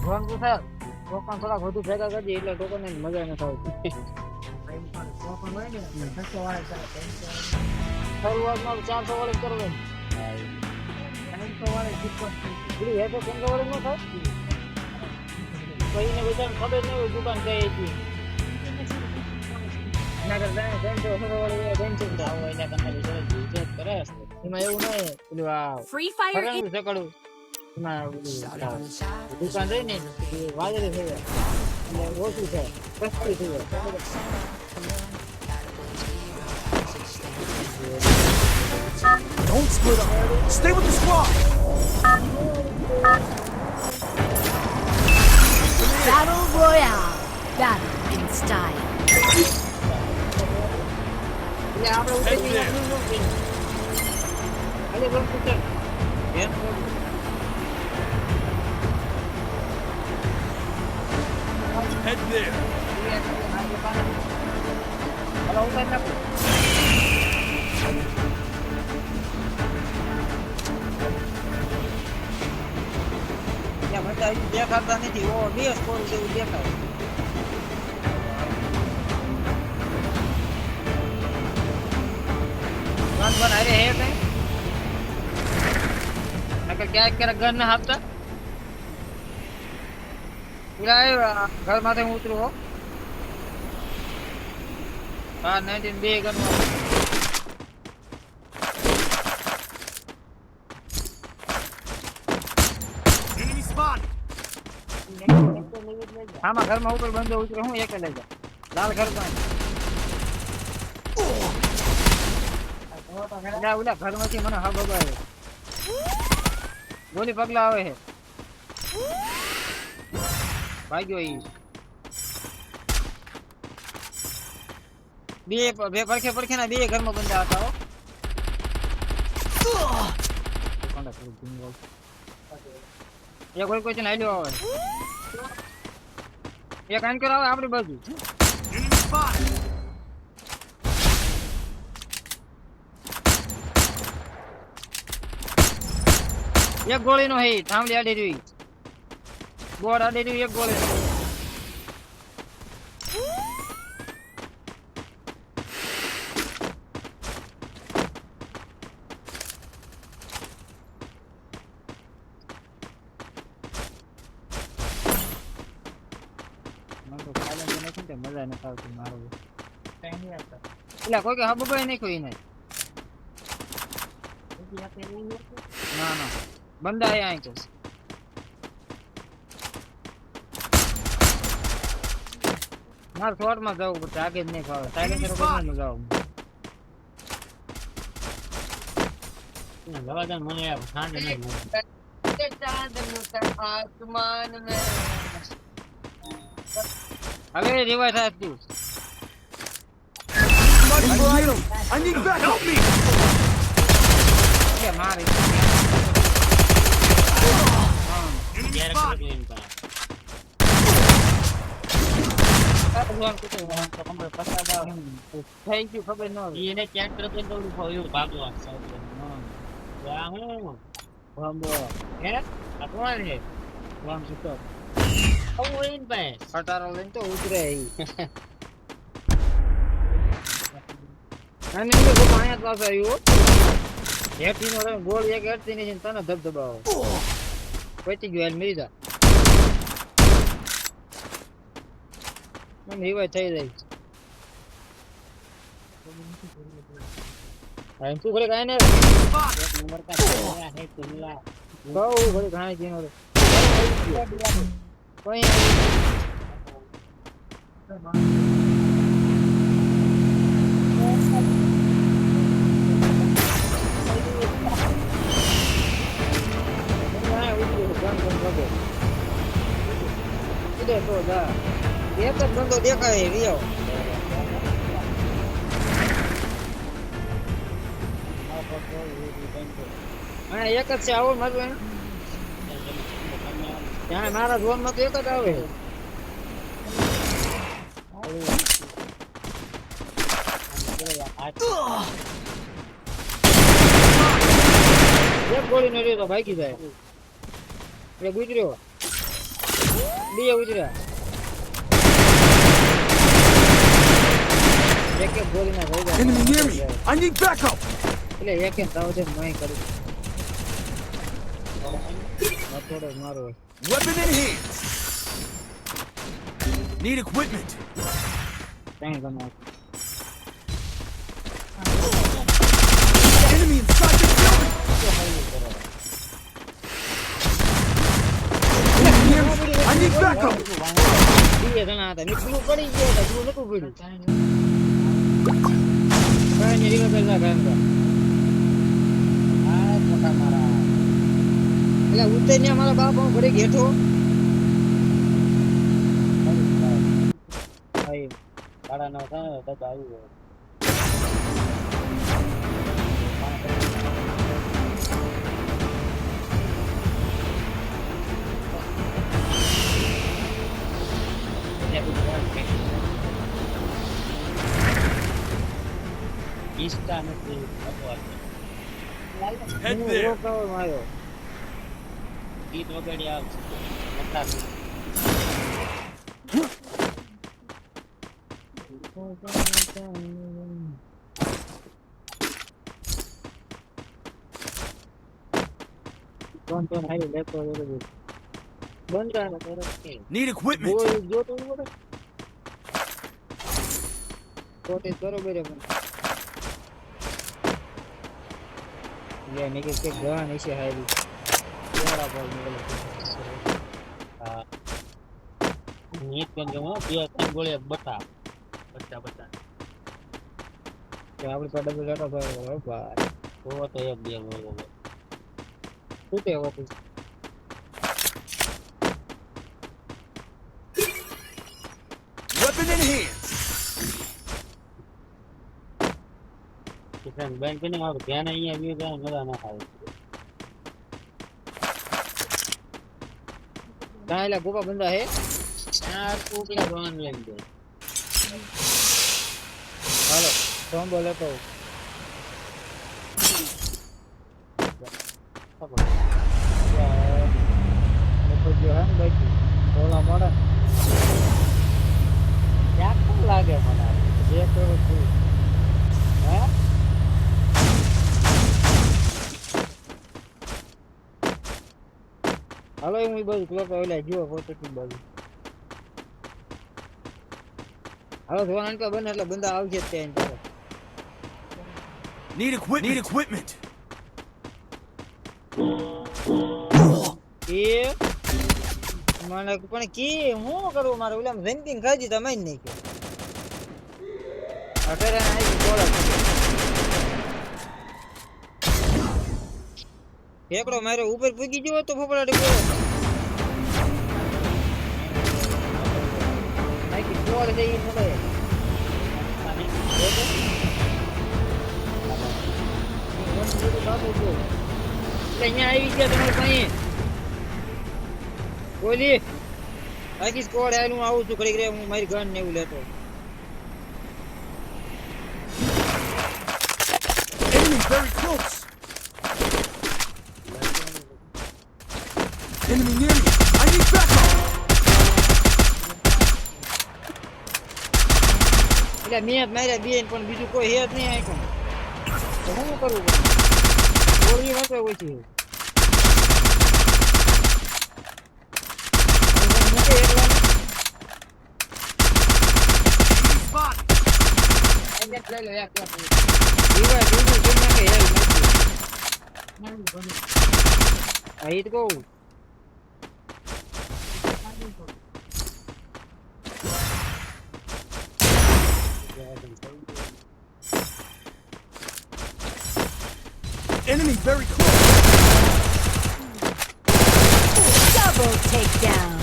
Phone તો sir token થોડા વધુ ભેગા કરી એટલે ટોકન ને મજા ન આવતી ટોકન હોય ને 600 વાળા શરૂઆતમાં 400 વાળા કરવે 900 વાળા સુપર એ તો કેમ વાળા ન થાય કોઈને બધાને ખબર ન હોય દુકાન કઈ હતી નગર જાય તો વાળા બેન્ચિંગ આવો એટલે તમને વિશ્વાસ કરે એમાં એવું નહીં પેલું આ Free Fire ફરવાનું સકડું દુકાન રહી ને વાદળી થઈ જાય એટલે ઓછું છે સસ્તી થઈ જાય Don't split up. Stay with the squad. Battle Royale. Battle in style. એટલે આપણે ઉતરી આજે બસ છે એમ Head there. હલો ઉતર નાખો યા મતા દેખાતા નથી ઓ બે સ્કોર જેવું દેખાય ગન બન અરે હે કઈ નકર ક્યાંક ગન ના આપતા ઉલાય ઘર માથે ઉતરો હો હા 19 બે ગન Enemy spot. આમાં ઘરમાં ઉપર બંધો ઉતરે હું એક લઈ જા લાલ ઘર માં ઉલા ઘરમાંથી મને હા બગાડે ગોલી પગલા આવે છે ભાગ્યો ઈ બે પડખે ના બે ઘરમાં બંધા હતા હો એ કોઈ છે ને આલ્યો આવે એક આંકર આવે આપણી બાજુ Enemy spot. એક ગોળી નો હે થાંભલી આડી રહી બોર આડી રહી એક ગોળી મને તો ખાલી નથી ને મજા ન આવતી મારું કઈ નહીં આવતા એટલે કોઈ કે હબબાઈ નહીં કોઈ નહીં ના ના બંદા હે અહીં તો મારે શોર્ટ માં જવું પડશે આગે જ નહીં ફાવે સાયલેન્સર ઉપર ન જાવ લવાદન મને સાંજ નહીં આસમાન મે હવે રિવાઇવ થાય તું I need back. Help me. કે મારી Enemy spot. થેન્ક યુ ખબર ન એને ચેક કરતો તો એવું ભાગવા ભંબો હે આ કોણ છે રામ સુતો આવું હોય ને ભાઈ ખટારો લઈને તો ઉતરે અને એ લોકો પાયા પાસે આવ્યો હેઠી નો ગોળ એક હેઠી ની તને ધબધબાવો પતી ગયો મેરી જા મને રિવાઇવ થઈ જાય આ તું ઘરે કાય ને નંબર કા હે તુલા બહુ ઘરે કાય જીનો રે કોઈ તો જા એક જ બંદો દેખાય રિયો હા એક જ છે આવો મારું ત્યાં મારા ઝોન માં તો એક જ આવે એક ગોળી નો રહ્યો તો ભાગી જાય એ ગુજર્યો બે ઉતર્યા એક એક ગોળીના થઈ ગયા Enemy near me. I need backup. એટલે એક એક તાવ છે મય કરું થોડો મારો Weapon in hand. Need equipment. કાંઈ ગમે Enemy inside the building. Enemy near me. I need backup. બે જણા હતા નીકળું પડી ગયો હતા તું નતું પડ્યું કાંઈ નહીં રીવા કરતા કાંઈ આ મોટા મારા એટલે ઉતરીને મારા બાપ ઘરે ઘેઠો સાડા 9 થાય ને તક આવી ગયો ઈસ્ટા નથી ભગવાન Head there. માર્યો ગીત વગાડી આવશે મોટા કોણ હારી લેતો બંધ કરે Need equipment. બોલ જોતો બોલે કોટે બરોબર છે પણ યા નીકે કે ગા નીચે હારી કેવડા બોલ નીકળે હા નીત કેમ કે હું બે ત્રણ ગોળીએ બતા બતા કે આપણે તો ડબલ લેટો ભાઈ ભાઈ તો તો એક બે ગોળીઓ શું કે office Weapon in hand. Kishan બેન કે મારું ધ્યાન અહીંયા આવ્યું જાય મજા ના આવે કાંઈલા ગોપા બંદા હે ચાર ટુકડા ગણ લઈ દે હાલો સોંબો લેતો લેતો જો હે બાકી બોલા મોડા ક્યાં લાગે મને જે કરું છું હે હાલો હું બાજુ ક્લોક ઓલા જો પોતે બાજુ હાલો ધોવાના કે બને એટલે બંદા આવશે ત્યાં તારે Need equipment. Need equipment. એ મને પણ કે હું કરું મારે ઓલા જમ્પિંગ ખાજી તમે જ નહીં કે અટેરા નાઈ બોલા એકડો મારે ઉપર પૂગી ગયો તો ફફડાડી ગયો નાઈ બોલ દે ઈ મોડે અહીંયા આવી ગયા તમારે પાસે બોલી આખી સ્કોડ આનું આવું છું ઘડી ઘડી હું મારી ગન ને એવું લેતો Enemy very close. Enemy near me. I need backup. એટલે મેં માર્યા બેન પણ બીજું કોઈ હે જ નહીં આઈકોન તો હું કરું ગોળી વાંચવા ઓછી ahí to go Enemy very close. Double takedown.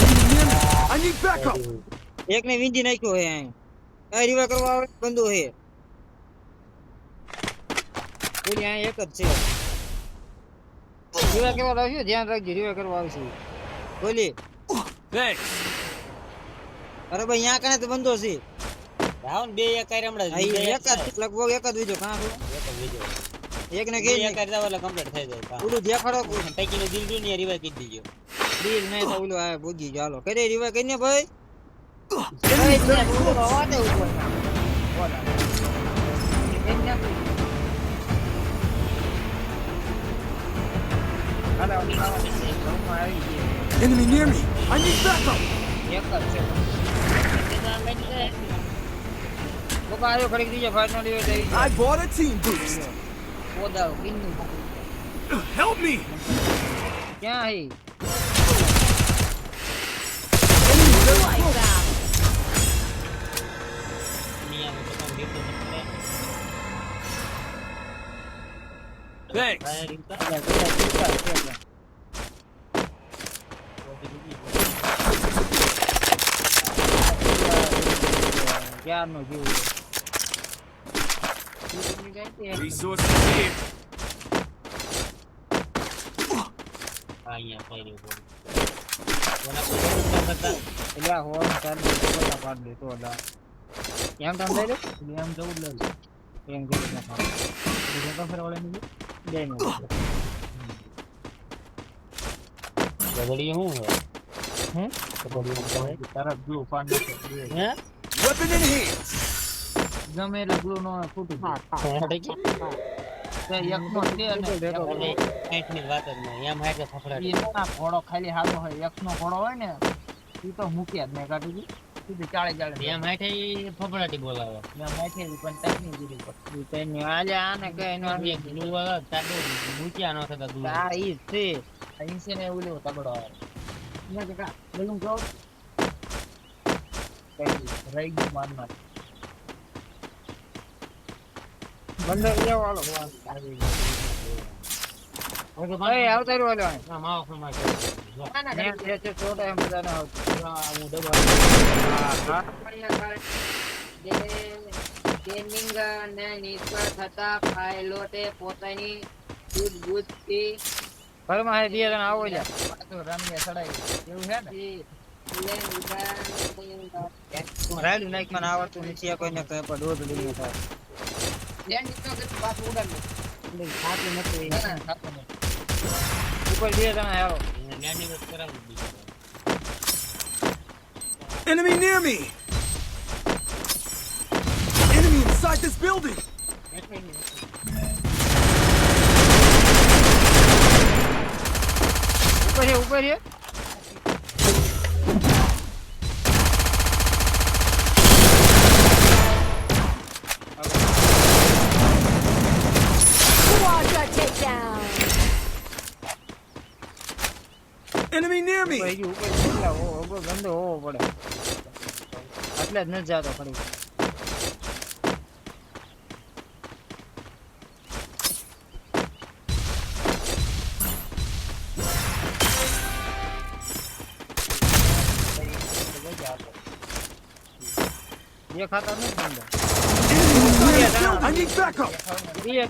Enemy near me. I need backup. એક ને વિંધી નાખ્યો હે આ રીવા કરવા આવે બંદો હે ઓલી આ એક જ છે રીવા કરવા આવશે ધ્યાન રાખજો રીવા કરવા આવશે બોલી Thanks. અરે ભાઈ અહીંયા કને તો બંદો છે રાઉન્ડ બે એક આરે હમણાં આ એક જ લગભગ એક જ વિજો કાં છો એક જ વિડિયો એકને કે એક કરતા ઓલા કમ્પ્લીટ થઈ જાય કામ. ઓલું દેખાડો પૈકીનું દિલ દુનિયા ને રિવાઇવ કરી દીજો. ડીલ નહીં તો ઓલું આ ભૂગી ગયો હાલો કરે રીવા કરીને ભાઈ ભાઈ તે ઓલું અવાજે ઉપર ના ઓલા એક ના હાલો આવી ગઈ Enemy near me. I need backup. એક જ છે લોકો આવ્યો ખડી દીજે ફાઈનલ ઈવેન્ટ આવી I bought a team boost. પોદાવ કિન્નુ Help me. ક્યાં હી Enemy very Wipe close. out. દુનિયામાં તો કામ દેખતો નથી. Thanks. ફાયરિંગ તો ક્યારનો જીવ Resources here. અહીંયા ફાયરિંગ બોલ. ઓલા કોઈ કરતા એટલે આ હોર્ન ચાલુ પોતા પાડ દે તો દા એમ તમ દઈ દે એમ જવું લે. એમ કરી નાખો બીજો તો ફેર ઓલે ની દે નો ગગડી હું હે? હે ગગડી હું કહે? તારા બ્લુ પાડ દે હે? Weapon in hand. ગમે એટલે બ્લુ નો ફૂટી હેડે કે? તે એકનો છે અને આપણે આંખની વાત જ નહીં. એમ હાય કે ફફડાટી. એના ઘોડો ખાલી હાલો હોય એકનો ઘોડો હોય ને ઈ તો મૂક્યા જ નહીં કાઢી દી સીધી ચાળે ચાળે એમ હાય ઈ ફફડાટી બોલાવે. મેં માથે પણ તકની દીધી પર ઈ તેની આલે આને કે એનો એક બ્લુ વાળા ચાડો મૂક્યા ન થતા દૂર. આ ઈ છે અહીં છે ને ઓલો તગડો આવે ને કે બોલું કહો કઈ રહી ગયું માનમાં બંદર લેવો હાલો ઓકે ભાઈ આવતા રહ્યો હાલો ના માવો ફરમાય જો. ને જે છે છોટો એમ બધા ના આવતું આ હું ડબલ હા ગેમિંગ ને નિષ્ફળ થતા પાયલોટે પોતાની સૂઝબૂઝથી ઘરમાં હે બે જણા આવો લ્યા પાછો રમીએ ચડાઈ એવું છે ને પ્લેન ઉડાન રાઈડ નાઈક મને આવડતું નથી કોઈને કહે પણ દોઢ લઈને થાય લેન્ડ તો કે પાછું ઉડાન એટલે ખાતું નથી ખાતું નથી ઉપર બે જણા આવો લેન્ડિંગ જ કરાવી દીધું. Enemy near me. Enemy inside this building. ઉપર છે Quadra takedown. Enemy near me. ઉપર કેટલા ઓબો ગંદો હોવો પડે એટલે જ નથી જાતો ખરી ये खाता नहीं बंदा Enemy inside this building. I need backup. ये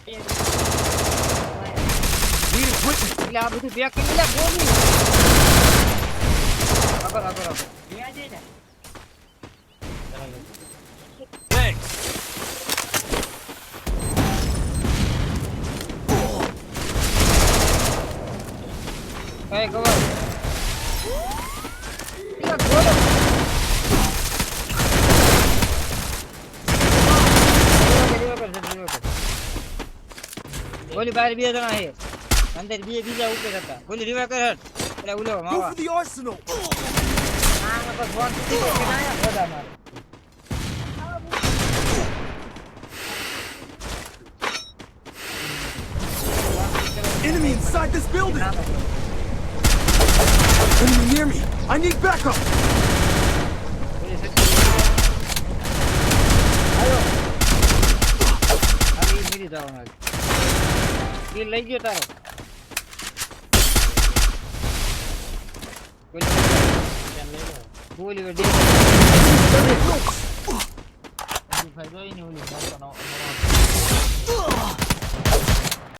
Need equipment. એટલે આ બધું બેક કરી લે બોલી આગળ Thanks. કઈ કવર ટીકા ગોળ બોલી બહાર બે જણા છે અંદર બે બીજા ઉપર હતા બોલી રીવા કર હટ એટલે ઉલો Go માવા for the arsenal. આ બસ વન કે ના બોડા માર Enemy inside this building. Enemy near me. I need backup. બોલી સચ્ચી આયો આવી મેરી જવાનો કિલ લઈ ગયો તારો બોલી વેડી Very close. ફાયદો ઈ ને ઓલી